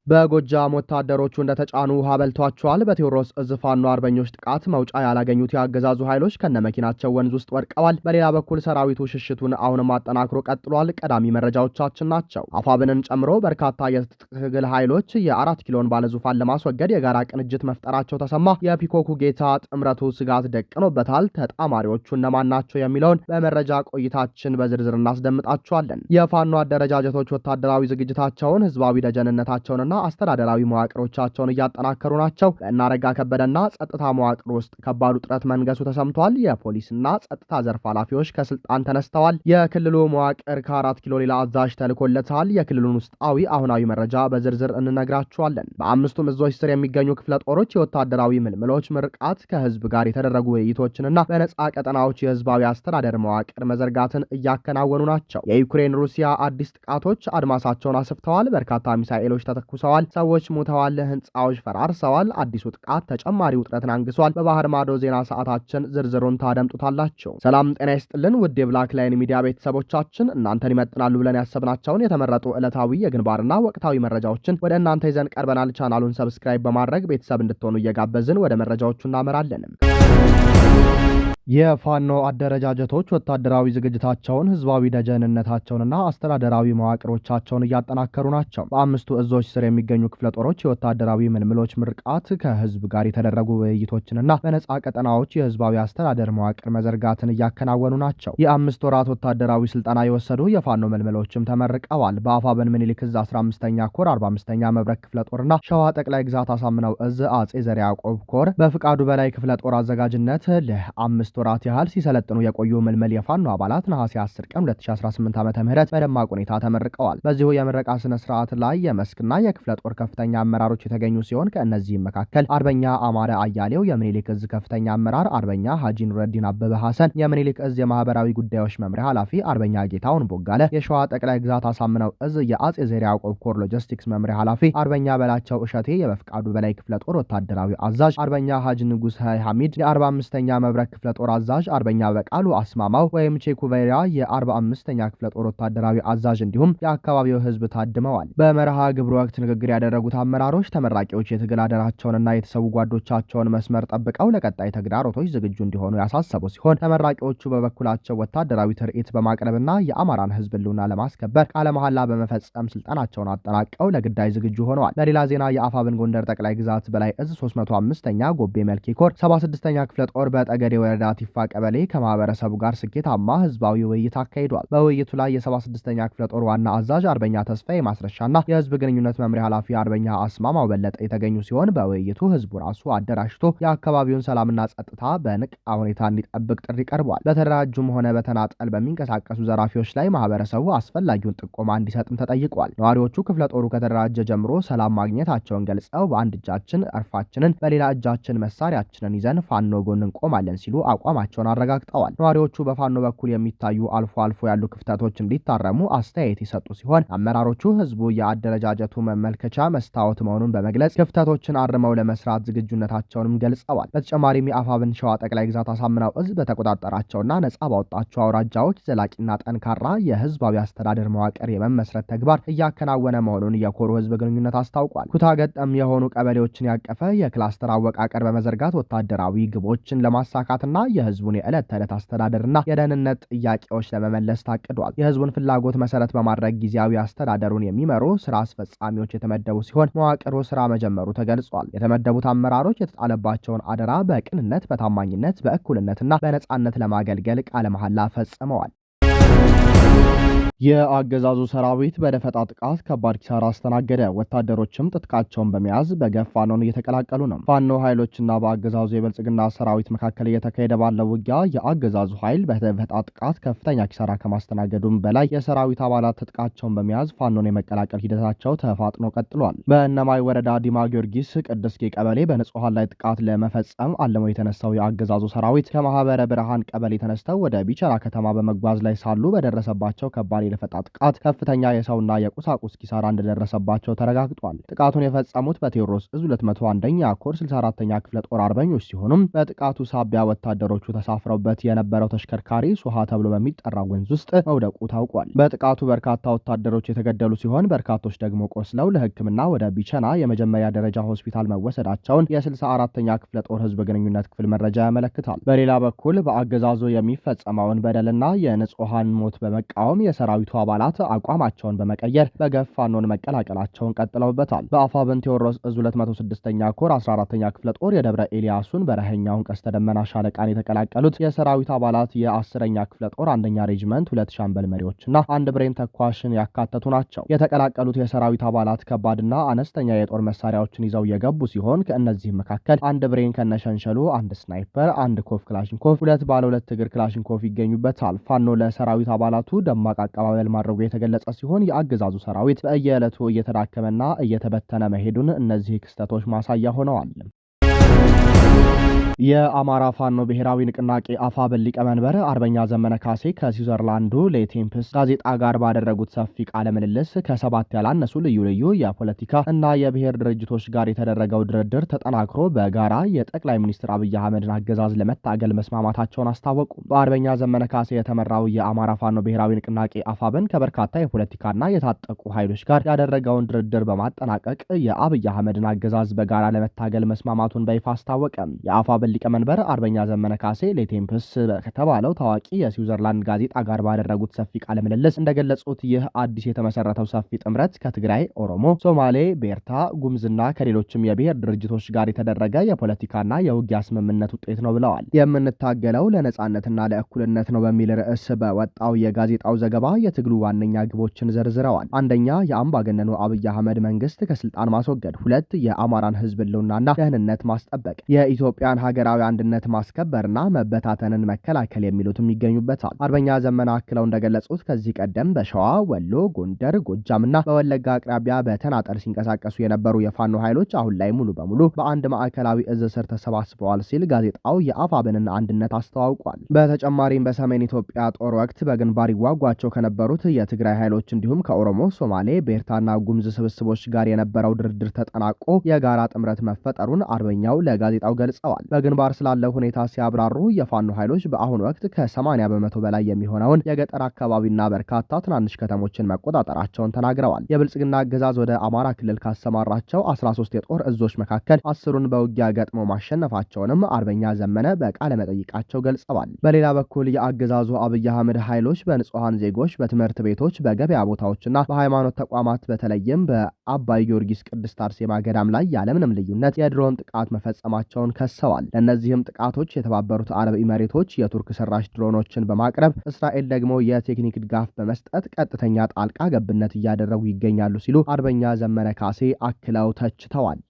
በጎጃም ወታደሮቹ እንደተጫኑ ውሃ በልቷቸዋል። በቴዎድሮስ እዝ ፋኖ አርበኞች ጥቃት መውጫ ያላገኙት የአገዛዙ ኃይሎች ከነመኪናቸው ወንዝ ውስጥ ወድቀዋል። በሌላ በኩል ሰራዊቱ ሽሽቱን አሁንም አጠናክሮ ቀጥሏል። ቀዳሚ መረጃዎቻችን ናቸው። አፋብንን ጨምሮ በርካታ የትግል ኃይሎች የ4 ኪሎን ባለዙፋን ለማስወገድ የጋራ ቅንጅት መፍጠራቸው ተሰማ። የፒኮኩ ጌታ ጥምረቱ ስጋት ደቅኖበታል። ተጣማሪዎቹ እነማን ናቸው የሚለውን በመረጃ ቆይታችን በዝርዝር እናስደምጣቸዋለን። የፋኖ አደረጃጀቶች ወታደራዊ ዝግጅታቸውን፣ ህዝባዊ ደጀንነታቸውን አስተዳደራዊ መዋቅሮቻቸውን እያጠናከሩ ናቸው። በእናረጋ ከበደና ጸጥታ መዋቅር ውስጥ ከባድ ውጥረት መንገሱ ተሰምቷል። የፖሊስና ጸጥታ ዘርፍ ኃላፊዎች ከስልጣን ተነስተዋል። የክልሉ መዋቅር ከ4 ኪሎ ሌላ አዛዥ ተልኮለታል። የክልሉን ውስጣዊ አሁናዊ መረጃ በዝርዝር እንነግራችኋለን። በአምስቱም እዞች ስር የሚገኙ ክፍለ ጦሮች የወታደራዊ ምልምሎች ምርቃት፣ ከህዝብ ጋር የተደረጉ ውይይቶችንና በነጻ ቀጠናዎች የህዝባዊ አስተዳደር መዋቅር መዘርጋትን እያከናወኑ ናቸው። የዩክሬን ሩሲያ አዲስ ጥቃቶች አድማሳቸውን አስፍተዋል። በርካታ ሚሳኤሎች ተተኩሰዋል። ሰዎች ሞተዋል። ህንፃዎች ፈራርሰዋል። አዲሱ ጥቃት ተጨማሪ ውጥረትን አንግሷል። በባህር ማዶ ዜና ሰዓታችን ዝርዝሩን ታደምጡታላችሁ። ሰላም ጤና ይስጥልን ውድ የብላክ ላይን ሚዲያ ቤተሰቦቻችን፣ እናንተን ይመጥናሉ ብለን ያሰብናቸውን የተመረጡ ዕለታዊ የግንባርና ወቅታዊ መረጃዎችን ወደ እናንተ ይዘን ቀርበናል። ቻናሉን ሰብስክራይብ በማድረግ ቤተሰብ እንድትሆኑ እየጋበዝን ወደ መረጃዎቹ እናመራለን። የፋኖ አደረጃጀቶች ወታደራዊ ዝግጅታቸውን፣ ህዝባዊ ደጀንነታቸውንና አስተዳደራዊ መዋቅሮቻቸውን እያጠናከሩ ናቸው። በአምስቱ እዞች ስር የሚገኙ ክፍለ ጦሮች የወታደራዊ ምልምሎች ምርቃት፣ ከህዝብ ጋር የተደረጉ ውይይቶችንና በነጻ ቀጠናዎች የህዝባዊ አስተዳደር መዋቅር መዘርጋትን እያከናወኑ ናቸው። የ5 ወራት ወታደራዊ ስልጠና የወሰዱ የፋኖ ምልምሎችም ተመርቀዋል። በአፋብኃን ምኒልክ እዝ 15ኛ ኮር 45ኛ መብረቅ ክፍለ ጦርና ሸዋ ጠቅላይ ግዛት አሳምነው እዝ አጼ ዘርዓ ያዕቆብ ኮር በፍቃዱ በላይ ክፍለ ጦር አዘጋጅነት ለ5 ወራት ያህል ሲሰለጥኑ የቆዩ ምልምል የፋኖ አባላት ነሐሴ 10 ቀን 2018 ዓ.ም በደማቅ ሁኔታ ተመርቀዋል። በዚሁ የምረቃ ስነ ስርዓት ላይ የመስክና የክፍለ ጦር ከፍተኛ አመራሮች የተገኙ ሲሆን ከእነዚህም መካከል አርበኛ አማረ አያሌው የምኒልክ እዝ ከፍተኛ አመራር፣ አርበኛ ሀጂ ኑረዲን አበበ ሐሰን የምኒልክ እዝ የማህበራዊ ጉዳዮች መምሪያ ኃላፊ፣ አርበኛ ጌታውን ቦጋለ የሸዋ ጠቅላይ ግዛት አሳምነው እዝ የአጼ ዘርዓ ያዕቆብ ኮር ሎጂስቲክስ መምሪያ ኃላፊ፣ አርበኛ በላቸው እሸቴ የበፍቃዱ በላይ ክፍለ ጦር ወታደራዊ አዛዥ፣ አርበኛ ሀጂ ንጉስ ሐሚድ የ45ኛ መብረቅ ክፍለ ጦር አዛዥ፣ አርበኛ በቃሉ አስማማው ወይም ቼኩቬሪያ የ45ኛ ክፍለ ጦር ወታደራዊ አዛዥ እንዲሁም የአካባቢው ህዝብ ታድመዋል። በመርሃ ግብሩ ወቅት ንግግር ያደረጉት አመራሮች ተመራቂዎች የትግል አደራቸውንና የተሰዉ ጓዶቻቸውን መስመር ጠብቀው ለቀጣይ ተግዳሮቶች ዝግጁ እንዲሆኑ ያሳሰቡ ሲሆን ተመራቂዎቹ በበኩላቸው ወታደራዊ ትርኢት በማቅረብና የአማራን ህዝብ ህልውና ለማስከበር ቃለ መሐላ በመፈጸም ስልጣናቸውን አጠናቀው ለግዳይ ዝግጁ ሆነዋል። በሌላ ዜና የአፋብን ጎንደር ጠቅላይ ግዛት በላይ እዝ 305ኛ ጎቤ መልኪ ኮር 76ኛ ክፍለ ጦር በጠገዴ ወረዳ ቲፋ ቀበሌ ከማህበረሰቡ ጋር ስኬታማ ህዝባዊ ውይይት አካሂዷል። በውይይቱ ላይ የ76ኛ ክፍለ ጦር ዋና አዛዥ አርበኛ ተስፋዬ ማስረሻና የህዝብ ግንኙነት መምሪያ ኃላፊ አርበኛ አስማማው በለጠ የተገኙ ሲሆን በውይይቱ ህዝቡ ራሱ አደራጅቶ የአካባቢውን ሰላምና ጸጥታ በንቃ ሁኔታ እንዲጠብቅ ጥሪ ቀርቧል። በተደራጁም ሆነ በተናጠል በሚንቀሳቀሱ ዘራፊዎች ላይ ማህበረሰቡ አስፈላጊውን ጥቆማ እንዲሰጥም ተጠይቋል። ነዋሪዎቹ ክፍለ ጦሩ ከተደራጀ ጀምሮ ሰላም ማግኘታቸውን ገልጸው በአንድ እጃችን እርፋችንን በሌላ እጃችን መሳሪያችንን ይዘን ፋኖ ጎን እንቆማለን ሲሉ አቋማቸውን አረጋግጠዋል። ነዋሪዎቹ በፋኖ በኩል የሚታዩ አልፎ አልፎ ያሉ ክፍተቶች እንዲታረሙ አስተያየት የሰጡ ሲሆን አመራሮቹ ህዝቡ የአደረጃጀቱ መመልከቻ መስታወት መሆኑን በመግለጽ ክፍተቶችን አርመው ለመስራት ዝግጁነታቸውንም ገልጸዋል። በተጨማሪም የአፋብን ሸዋ ጠቅላይ ግዛት አሳምነው እዝ በተቆጣጠራቸውና ነጻ ባወጣቸው አውራጃዎች ዘላቂና ጠንካራ የህዝባዊ አስተዳደር መዋቅር የመመስረት ተግባር እያከናወነ መሆኑን የኮሩ ህዝብ ግንኙነት አስታውቋል። ኩታ ገጠም የሆኑ ቀበሌዎችን ያቀፈ የክላስተር አወቃቀር በመዘርጋት ወታደራዊ ግቦችን ለማሳካትና የህዝቡን የዕለት ተዕለት አስተዳደርና የደህንነት ጥያቄዎች ለመመለስ ታቅዷል። የህዝቡን ፍላጎት መሰረት በማድረግ ጊዜያዊ አስተዳደሩን የሚመሩ ስራ አስፈጻሚዎች የተመደቡ ሲሆን መዋቅሩ ስራ መጀመሩ ተገልጿል። የተመደቡት አመራሮች የተጣለባቸውን አደራ በቅንነት፣ በታማኝነት፣ በእኩልነትና በነጻነት ለማገልገል ቃለ መሐላ ፈጽመዋል። የአገዛዙ ሰራዊት በደፈጣ ጥቃት ከባድ ኪሳራ አስተናገደ። ወታደሮችም ትጥቃቸውን በመያዝ በገፍ ፋኖን እየተቀላቀሉ ነው። ፋኖ ኃይሎችና በአገዛዙ የብልጽግና ሰራዊት መካከል እየተካሄደ ባለው ውጊያ የአገዛዙ ኃይል በደፈጣ ጥቃት ከፍተኛ ኪሳራ ከማስተናገዱም በላይ የሰራዊት አባላት ትጥቃቸውን በመያዝ ፋኖን የመቀላቀል ሂደታቸው ተፋጥኖ ቀጥሏል። በእነማይ ወረዳ ዲማ ጊዮርጊስ ቅድስጌ ቀበሌ በንጹሃን ላይ ጥቃት ለመፈጸም አልሞ የተነሳው የአገዛዙ ሰራዊት ከማህበረ ብርሃን ቀበሌ ተነስተው ወደ ቢቸራ ከተማ በመጓዝ ላይ ሳሉ በደረሰባቸው ከባድ የደፈጣ ጥቃት ከፍተኛ የሰውና የቁሳቁስ ኪሳራ እንደደረሰባቸው ተረጋግጧል። ጥቃቱን የፈጸሙት በቴዎድሮስ እዝ 201ኛ ኮር 64ኛ ክፍለ ጦር አርበኞች ሲሆኑም በጥቃቱ ሳቢያ ወታደሮቹ ተሳፍረውበት የነበረው ተሽከርካሪ ሱሃ ተብሎ በሚጠራው ወንዝ ውስጥ መውደቁ ታውቋል። በጥቃቱ በርካታ ወታደሮች የተገደሉ ሲሆን በርካቶች ደግሞ ቆስለው ለሕክምና ወደ ቢቸና የመጀመሪያ ደረጃ ሆስፒታል መወሰዳቸውን የ64ኛ ክፍለ ጦር ህዝብ ግንኙነት ክፍል መረጃ ያመለክታል። በሌላ በኩል በአገዛዙ የሚፈጸመውን በደልና የንጹሃን ሞት በመቃወም የሰራዊቱ አባላት አቋማቸውን በመቀየር በገፍ ፋኖን መቀላቀላቸውን ቀጥለውበታል። በአፋብን ቴዎድሮስ እዝ 206ኛ ኮር 14ኛ ክፍለ ጦር የደብረ ኤልያሱን በረኸኛውን ቀስተ ደመና ሻለቃን የተቀላቀሉት የሰራዊት አባላት የ10ኛ ክፍለ ጦር አንደኛ ሬጅመንት 2 ሻምበል መሪዎችና አንድ ብሬን ተኳሽን ያካተቱ ናቸው። የተቀላቀሉት የሰራዊት አባላት ከባድና አነስተኛ የጦር መሳሪያዎችን ይዘው የገቡ ሲሆን ከእነዚህም መካከል አንድ ብሬን ከነሸንሸሉ፣ አንድ ስናይፐር፣ አንድ ኮፍ ክላሽንኮቭ፣ 2 ባለ 2 እግር ክላሽንኮቭ ይገኙበታል። ፋኖ ለሰራዊት አባላቱ ደማቅ አቀባበል ማድረጉ የተገለጸ ሲሆን የአገዛዙ ሰራዊት በየዕለቱ እየተዳከመና እየተበተነ መሄዱን እነዚህ ክስተቶች ማሳያ ሆነዋል። የአማራ ፋኖ ብሔራዊ ንቅናቄ አፋብን ሊቀመንበር አርበኛ ዘመነ ካሴ ከስዊዘርላንዱ ሌቴምፕስ ጋዜጣ ጋር ባደረጉት ሰፊ ቃለ ምልልስ ከ7 ያላነሱ ልዩ ልዩ የፖለቲካ እና የብሔር ድርጅቶች ጋር የተደረገው ድርድር ተጠናክሮ በጋራ የጠቅላይ ሚኒስትር አብይ አህመድን አገዛዝ ለመታገል መስማማታቸውን አስታወቁ። በአርበኛ ዘመነ ካሴ የተመራው የአማራ ፋኖ ብሔራዊ ንቅናቄ አፋብን ከበርካታ የፖለቲካና የታጠቁ ኃይሎች ጋር ያደረገውን ድርድር በማጠናቀቅ የአብይ አህመድን አገዛዝ በጋራ ለመታገል መስማማቱን በይፋ አስታወቀ። የአፋብን ሊቀመንበር አርበኛ ዘመነ ካሴ ሌቴምፕስ ከተባለው ታዋቂ የስዊዘርላንድ ጋዜጣ ጋር ባደረጉት ሰፊ ቃለ ምልልስ እንደገለጹት ይህ አዲስ የተመሰረተው ሰፊ ጥምረት ከትግራይ፣ ኦሮሞ፣ ሶማሌ፣ ቤርታ፣ ጉምዝና ከሌሎችም የብሔር ድርጅቶች ጋር የተደረገ የፖለቲካና የውጊያ ስምምነት ውጤት ነው ብለዋል። የምንታገለው ለነጻነትና ለእኩልነት ነው በሚል ርዕስ በወጣው የጋዜጣው ዘገባ የትግሉ ዋነኛ ግቦችን ዘርዝረዋል። አንደኛ፣ የአምባገነኑ አብይ አህመድ መንግስት ከስልጣን ማስወገድ፣ 2 የአማራን ህዝብ ህልውናና ደህንነት ማስጠበቅ፣ የኢትዮጵያን ሀገራዊ አንድነት ማስከበርና መበታተንን መከላከል የሚሉትም ይገኙበታል። አርበኛ ዘመነ አክለው እንደገለጹት ከዚህ ቀደም በሸዋ፣ ወሎ፣ ጎንደር፣ ጎጃምና በወለጋ አቅራቢያ በተናጠል ሲንቀሳቀሱ የነበሩ የፋኖ ኃይሎች አሁን ላይ ሙሉ በሙሉ በአንድ ማዕከላዊ እዝ ስር ተሰባስበዋል ሲል ጋዜጣው የአፋብንን አንድነት አስተዋውቋል። በተጨማሪም በሰሜን ኢትዮጵያ ጦር ወቅት በግንባር ይዋጓቸው ከነበሩት የትግራይ ኃይሎች እንዲሁም ከኦሮሞ፣ ሶማሌ፣ ቤርታና ጉምዝ ስብስቦች ጋር የነበረው ድርድር ተጠናቆ የጋራ ጥምረት መፈጠሩን አርበኛው ለጋዜጣው ገልጸዋል። በግንባር ስላለው ሁኔታ ሲያብራሩ የፋኖ ኃይሎች በአሁኑ ወቅት ከ80 በመቶ በላይ የሚሆነውን የገጠር አካባቢና በርካታ ትናንሽ ከተሞችን መቆጣጠራቸውን ተናግረዋል። የብልጽግና አገዛዝ ወደ አማራ ክልል ካሰማራቸው 13 የጦር እዞች መካከል 10ሩን በውጊያ ገጥሞ ማሸነፋቸውንም አርበኛ ዘመነ በቃለ መጠይቃቸው ገልጸዋል። በሌላ በኩል የአገዛዙ አብይ አህመድ ኃይሎች በንጹሃን ዜጎች፣ በትምህርት ቤቶች፣ በገበያ ቦታዎችና በሃይማኖት ተቋማት በተለይም በአባይ ጊዮርጊስ ቅድስት አርሴማ ገዳም ላይ ያለምንም ልዩነት የድሮን ጥቃት መፈጸማቸውን ከሰዋል። ለእነዚህም ጥቃቶች የተባበሩት አረብ ኤሚሬቶች የቱርክ ሰራሽ ድሮኖችን በማቅረብ እስራኤል ደግሞ የቴክኒክ ድጋፍ በመስጠት ቀጥተኛ ጣልቃ ገብነት እያደረጉ ይገኛሉ ሲሉ አርበኛ ዘመነ ካሴ አክለው ተችተዋል።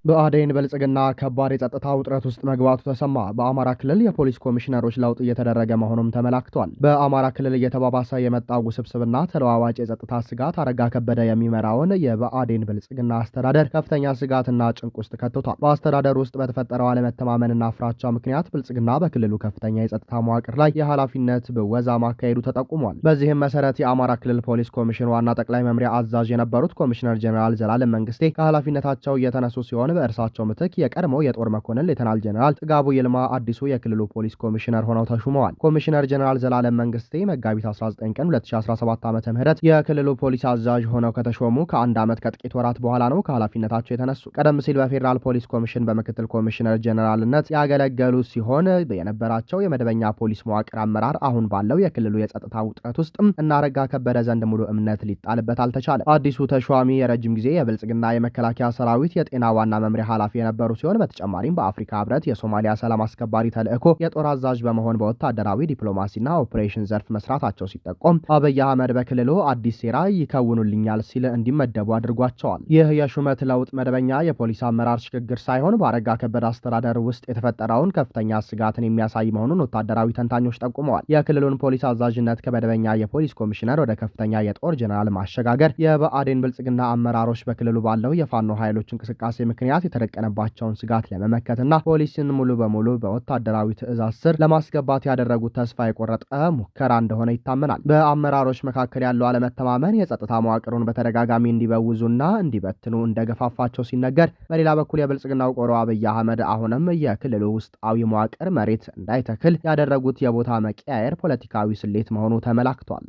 ብአዴን ብልጽግና ከባድ የጸጥታ ውጥረት ውስጥ መግባቱ ተሰማ። በአማራ ክልል የፖሊስ ኮሚሽነሮች ለውጥ እየተደረገ መሆኑም ተመላክቷል። በአማራ ክልል እየተባባሰ የመጣው ውስብስብና ተለዋዋጭ የጸጥታ ስጋት አረጋ ከበደ የሚመራውን የብአዴን ብልጽግና አስተዳደር ከፍተኛ ስጋትና ጭንቅ ውስጥ ከቶታል። በአስተዳደር ውስጥ በተፈጠረው አለመተማመንና ፍራቻ ምክንያት ብልጽግና በክልሉ ከፍተኛ የጸጥታ መዋቅር ላይ የኃላፊነት ብወዛ ማካሄዱ ተጠቁሟል። በዚህም መሰረት የአማራ ክልል ፖሊስ ኮሚሽን ዋና ጠቅላይ መምሪያ አዛዥ የነበሩት ኮሚሽነር ጀኔራል ዘላለም መንግስቴ ከኃላፊነታቸው እየተነሱ ሲሆን በእርሳቸው ምትክ የቀድሞው የጦር መኮንን ሌተናል ጀነራል ጥጋቡ ይልማ አዲሱ የክልሉ ፖሊስ ኮሚሽነር ሆነው ተሹመዋል። ኮሚሽነር ጀነራል ዘላለም መንግስቴ መጋቢት 19 ቀን 2017 ዓ.ም የክልሉ ፖሊስ አዛዥ ሆነው ከተሾሙ ከአንድ ዓመት ከጥቂት ወራት በኋላ ነው ከኃላፊነታቸው የተነሱ። ቀደም ሲል በፌዴራል ፖሊስ ኮሚሽን በምክትል ኮሚሽነር ጀነራልነት ያገለገሉ ሲሆን የነበራቸው የመደበኛ ፖሊስ መዋቅር አመራር አሁን ባለው የክልሉ የጸጥታ ውጥረት ውስጥም እና አረጋ ከበደ ዘንድ ሙሉ እምነት ሊጣልበት አልተቻለም። አዲሱ ተሿሚ የረጅም ጊዜ የብልጽግና የመከላከያ ሰራዊት የጤና ዋና መምሪያ ኃላፊ የነበሩ ሲሆን በተጨማሪም በአፍሪካ ህብረት የሶማሊያ ሰላም አስከባሪ ተልእኮ የጦር አዛዥ በመሆን በወታደራዊ ዲፕሎማሲና ኦፕሬሽን ዘርፍ መስራታቸው ሲጠቆም አብይ አህመድ በክልሉ አዲስ ሴራ ይከውኑልኛል ሲል እንዲመደቡ አድርጓቸዋል። ይህ የሹመት ለውጥ መደበኛ የፖሊስ አመራር ሽግግር ሳይሆን በአረጋ ከበደ አስተዳደር ውስጥ የተፈጠረውን ከፍተኛ ስጋትን የሚያሳይ መሆኑን ወታደራዊ ተንታኞች ጠቁመዋል። የክልሉን ፖሊስ አዛዥነት ከመደበኛ የፖሊስ ኮሚሽነር ወደ ከፍተኛ የጦር ጀነራል ማሸጋገር የብአዴን ብልጽግና አመራሮች በክልሉ ባለው የፋኖ ኃይሎች እንቅስቃሴ ምክንያት ምክንያት የተደቀነባቸውን ስጋት ለመመከትና ፖሊስን ሙሉ በሙሉ በወታደራዊ ትዕዛዝ ስር ለማስገባት ያደረጉት ተስፋ የቆረጠ ሙከራ እንደሆነ ይታመናል። በአመራሮች መካከል ያለው አለመተማመን የጸጥታ መዋቅሩን በተደጋጋሚ እንዲበውዙና እንዲበትኑ እንደገፋፋቸው ሲነገር፣ በሌላ በኩል የብልጽግናው ቆሮ አብይ አህመድ አሁንም የክልሉ ውስጣዊ መዋቅር መሬት እንዳይተክል ያደረጉት የቦታ መቀያየር ፖለቲካዊ ስሌት መሆኑ ተመላክቷል።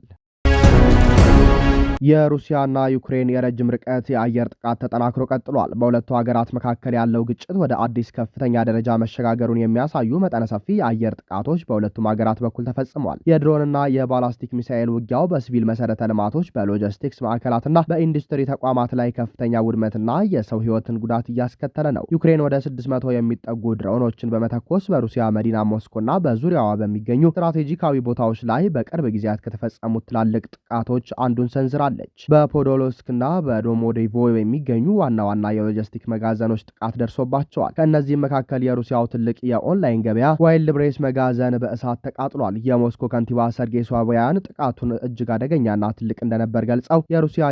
የሩሲያና ዩክሬን የረጅም ርቀት የአየር ጥቃት ተጠናክሮ ቀጥሏል። በሁለቱ ሀገራት መካከል ያለው ግጭት ወደ አዲስ ከፍተኛ ደረጃ መሸጋገሩን የሚያሳዩ መጠነ ሰፊ የአየር ጥቃቶች በሁለቱም ሀገራት በኩል ተፈጽመዋል። የድሮንና የባላስቲክ ሚሳኤል ውጊያው በሲቪል መሰረተ ልማቶች፣ በሎጂስቲክስ ማዕከላትና በኢንዱስትሪ ተቋማት ላይ ከፍተኛ ውድመትና የሰው ሕይወትን ጉዳት እያስከተለ ነው። ዩክሬን ወደ 600 የሚጠጉ ድሮኖችን በመተኮስ በሩሲያ መዲና ሞስኮና በዙሪያዋ በሚገኙ ስትራቴጂካዊ ቦታዎች ላይ በቅርብ ጊዜያት ከተፈጸሙት ትላልቅ ጥቃቶች አንዱን ሰንዝራል። በፖዶሎስክና በዶሞዴቮ የሚገኙ ዋና ዋና የሎጂስቲክ መጋዘኖች ጥቃት ደርሶባቸዋል። ከእነዚህም መካከል የሩሲያው ትልቅ የኦንላይን ገበያ ዋይልድ ብሬስ መጋዘን በእሳት ተቃጥሏል። የሞስኮ ከንቲባ ሰርጌይ ሶቢያን ጥቃቱን እጅግ አደገኛና ትልቅ እንደነበር ገልጸው የሩሲያ